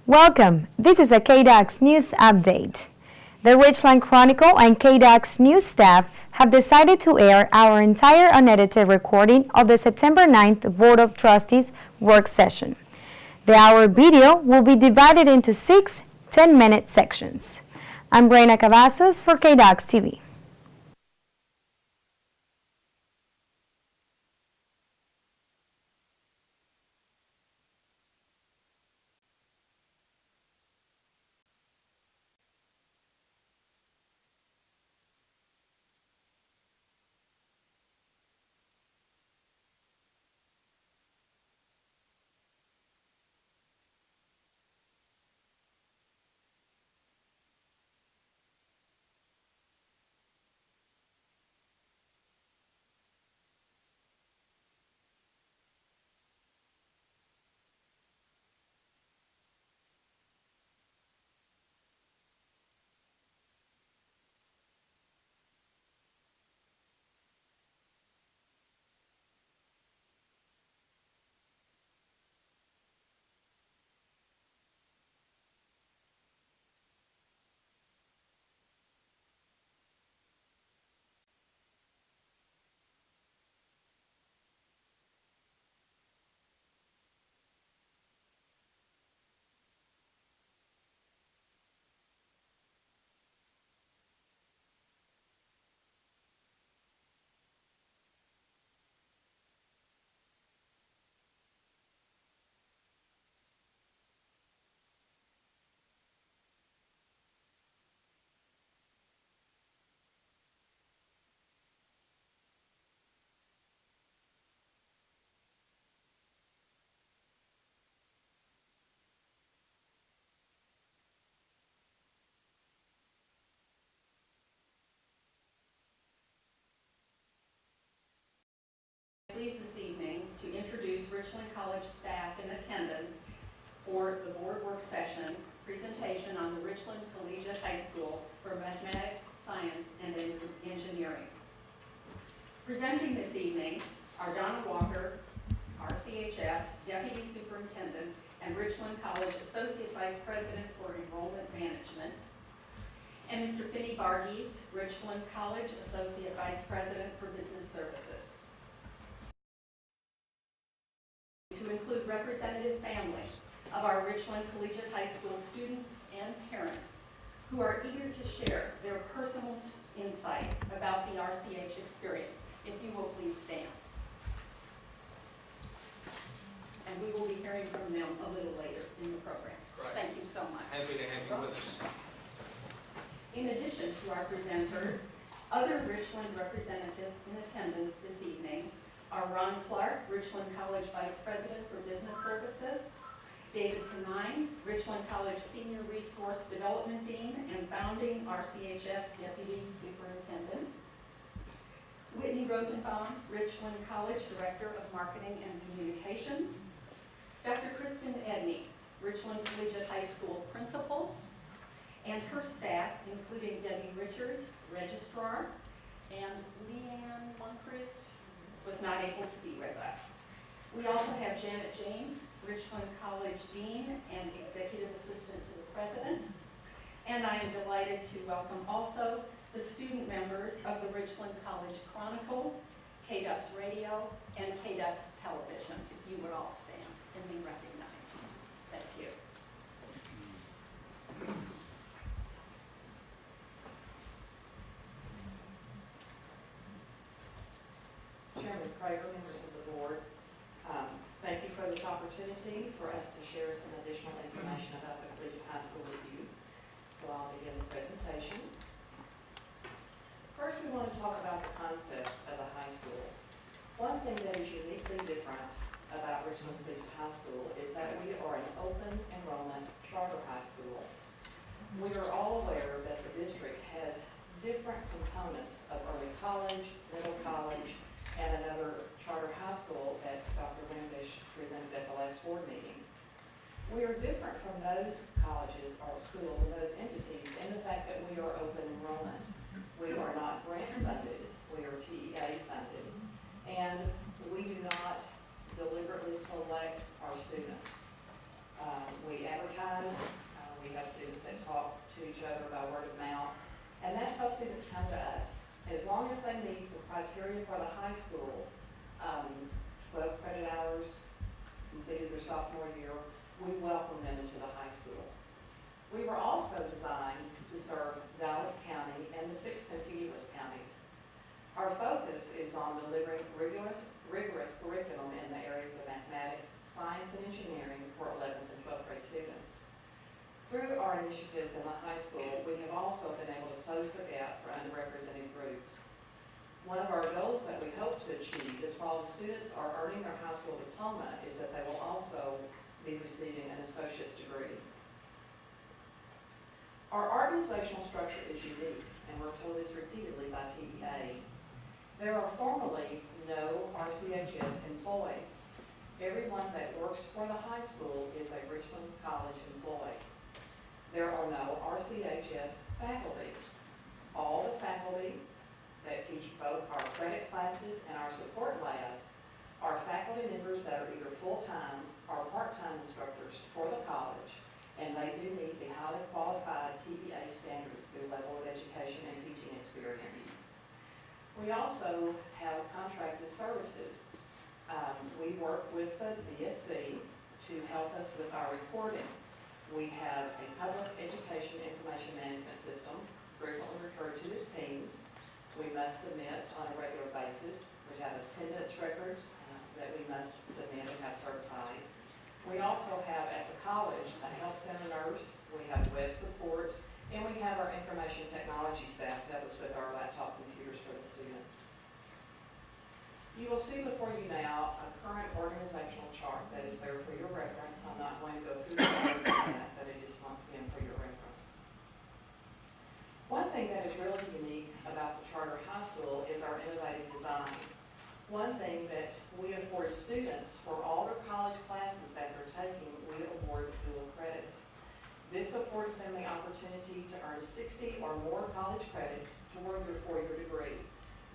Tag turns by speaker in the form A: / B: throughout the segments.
A: Welcome. This is a KDAX News Update. The Richland Chronicle and KDAX News staff have decided to air our entire unedited recording of the September 9th Board of Trustees work session. The hour video will be divided into 6 10-minute sections. I'm Brena Cavazos for KDAX TV.
B: Pleased this evening to introduce Richland College staff in attendance for the board work session presentation on the Richland Collegiate High School for Mathematics, Science, and Engineering. Presenting this evening are Donna Walker, RCHS Deputy Superintendent and Richland College Associate Vice President for Enrollment Management, and Mr. Finney Varghese, Richland College Associate Vice President for Business Services. To include representative families of our Richland Collegiate High School students and parents who are eager to share their personal insights about the RCH experience. If you will please stand. And we will be hearing from them a little later in the program.
C: Right.
B: Thank you so much.
C: Happy to have you with us.
B: In addition to our presenters, other Richland representatives in attendance this evening are Ron Clark, Richland College Vice President for Business Services, David Canine, Richland College Senior Resource Development Dean and founding RCHS Deputy Superintendent, Whitney Rosenbaum, Richland College Director of Marketing and Communications, Dr. Kristen Edney, Richland Collegiate High School Principal, and her staff, including Debbie Richards, Registrar, and Leanne Moncrief was not able to be with us. We also have Janet James, Richland College Dean and Executive Assistant to the President. And I am delighted to welcome also the student members of the Richland College Chronicle, KDUX Radio, and KDUX Television. If you would all stand and be recognized. Thank you.
D: Chairman Craver, members of the board, thank you for this opportunity for us to share some additional information about the Collegiate High School with you. So I'll begin the presentation. First, we want to talk about the concepts of a high school. One thing that is uniquely different about Richland Collegiate High School is that we are an open enrollment charter high school. We are all aware that the district has different components of early college, middle college, and another charter high school that Dr. Windish presented at the last board meeting. We are different from those colleges or schools and those entities in the fact that we are open enrollment. We are not grant funded, we are TEA funded, and we do not deliberately select our students. We advertise students come to us, as long as they meet the criteria for the high school, 12 credit hours, completed their sophomore year, we welcome them into the high school. We were also designed to serve Dallas County and the 6 contiguous counties. Our focus is on delivering rigorous curriculum in the areas of mathematics, science, and engineering for 11th and 12th grade students. Through our initiatives in the high school, we have also been able to close the gap for underrepresented groups. One of our goals that we hope to achieve is while the students are earning their high school diploma is that they will also be receiving an associate's degree. Our organizational structure is unique, and we're told this repeatedly by TEA. There are formally no RCHS employees. Everyone that works for the high school is a Richland College employee. There are no RCHS faculty. All the faculty that teach both our credit classes and our support labs are faculty members that are either full-time or part-time instructors for the college, and they do meet the highly qualified TEA standards through level of education and teaching experience. We also have contracted services. We work with the DSC to help us with our reporting. We have a public education information management system, frequently referred to as PIMS. We must submit on a regular basis. We have attendance records that we must submit and have certified. We also have at the college a health center nurse, we have web support, and we have our information technology staff to help us with our laptop computers for the students. You will see before you now a current organizational chart that is there for your reference. I'm not going to go through the details of that, but it is once again for your reference. One thing that is really unique about the charter high school is our innovative design. One thing that we afford students for all their college classes that they're taking, we award dual credit. This affords them the opportunity to earn 60 or more college credits toward their 4-year degree.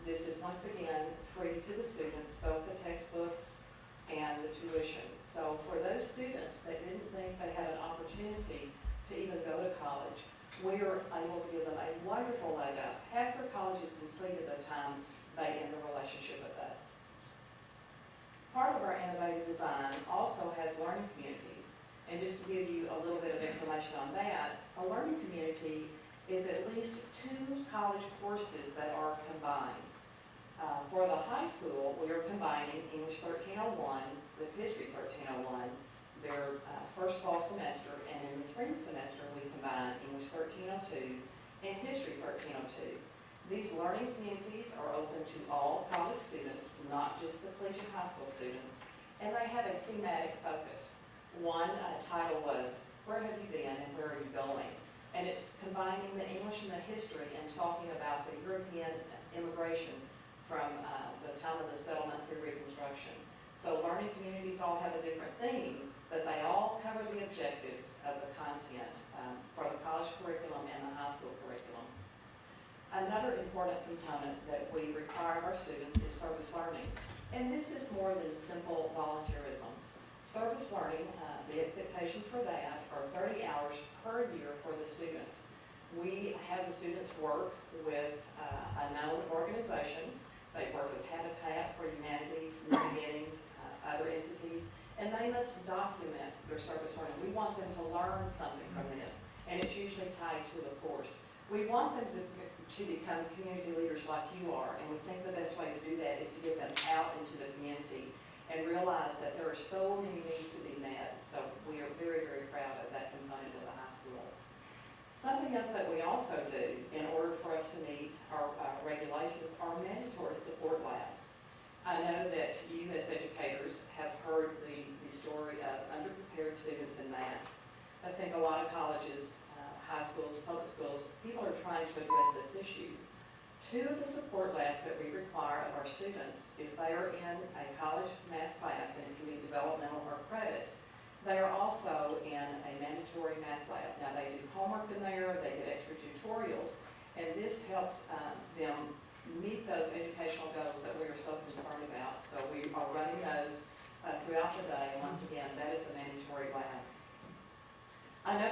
D: This is once again free to the students, both the textbooks and the tuition. So for those students that didn't think they had an opportunity to even go to college, we are able to give them a wonderful leg up. Half their college is completed by the time they end the relationship with us. Part of our innovative design also has learning communities. And just to give you a little bit of information on that, a learning community is at least 2 college courses that are combined. For the high school, we are combining English 1301 with History 1301, their first fall semester, and in the spring semester, we combine English 1302 and History 1302. These learning communities are open to all college students, not just the collegiate high school students, and they have a thematic focus. One title was, Where Have You Been and Where Are You Going? And it's combining the English and the history and talking about the European immigration from the time of the settlement through Reconstruction. So learning communities all have a different theme, but they all cover the objectives of the content for the college curriculum and the high school curriculum. Another important component that we require of our students is service learning. And this is more than simple volunteerism. Service learning, the expectations for that are 30 hours per year for the student. We have the students work with a known organization. They work with Habitat for Humanities, New Beginnings, other entities, and they must document their service learning. We want them to learn something from this, and it's usually tied to the course. We want them to become community leaders like you are, and we think the best way to do that is to get them out into the community and realize that there are so many needs to be met. So we are very, very proud of that component of the high school. Something else that we also do in order for us to meet our regulations are mandatory support labs. I know that you as educators have heard the story of underprepared students in math. I think a lot of colleges, high schools, public schools, people are trying to address this issue. 2 of the support labs that we require of our students, if they are in a college math class, and it can be developmental or credit, they are also in a mandatory math lab. Now they do homework in there, they get extra tutorials, and this helps them meet those educational goals that we are so concerned about. So we are running those throughout the day. Once again, that is a mandatory lab. I know